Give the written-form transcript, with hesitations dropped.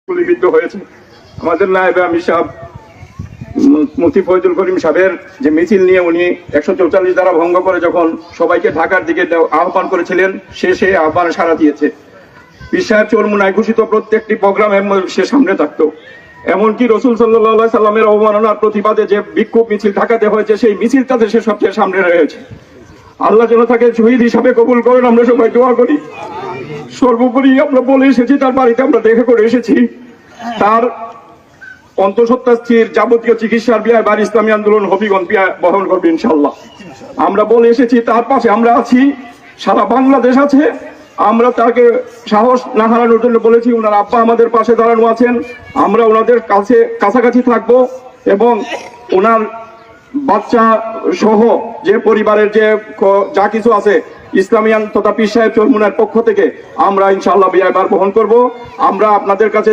গুলিবিদ্ধ হয়েছে। আমাদের নায়েবে আমির সাহেব মুফতি ফয়জুল করিম সাহেবের যে মিছিল নিয়ে উনি 144 ধারা ভঙ্গ করে যখন সবাইকে ঢাকার দিকে আহ্বান করেছিলেন, সে আহ্বানে সাড়া দিয়েছে। পীর সাহেব চরমুনায় ঘোষিত প্রত্যেকটি প্রোগ্রামে সে সামনে থাকতো। এমনকি রসুল সাল্লাল্লাহু সাল্লামের অবমাননার প্রতিবাদে যে বিক্ষোভ মিছিল ঢাকাতে হয়েছে, সেই মিছিলটাতে সে সবচেয়ে সামনে রয়েছে। আল্লাহ যেন তাকে শহীদ হিসাবে কবুল করেন, আমরা সবাই দোয়া করি। সর্বোপরি আমরা বলে এসেছি, তার বাড়িতে আমরা দেখা করে এসেছি, তার অন্তঃসত্ত্বা স্ত্রীর যাবতীয় চিকিৎসার ব্যয় বার ইসলামী আন্দোলন হবিগঞ্জ বহন করবে ইনশাল্লাহ। আমরা বলে এসেছি, তার পাশে আমরা আছি, সারা বাংলাদেশ আছে। আমরা তাকে সাহস না হারানোর জন্য বলেছি, ওনার আব্বা আমাদের পাশে দাঁড়ানো আছেন, আমরা ওনাদের কাছাকাছি থাকবো এবং ওনার বাচ্চা সহ যে পরিবারের যে যা কিছু আছে ইসলামী তথা পীর সাহেব চরমুনার পক্ষ থেকে আমরা ইনশাআল্লাহ ব্যয়ভার বহন করব। আমরা আপনাদের কাছে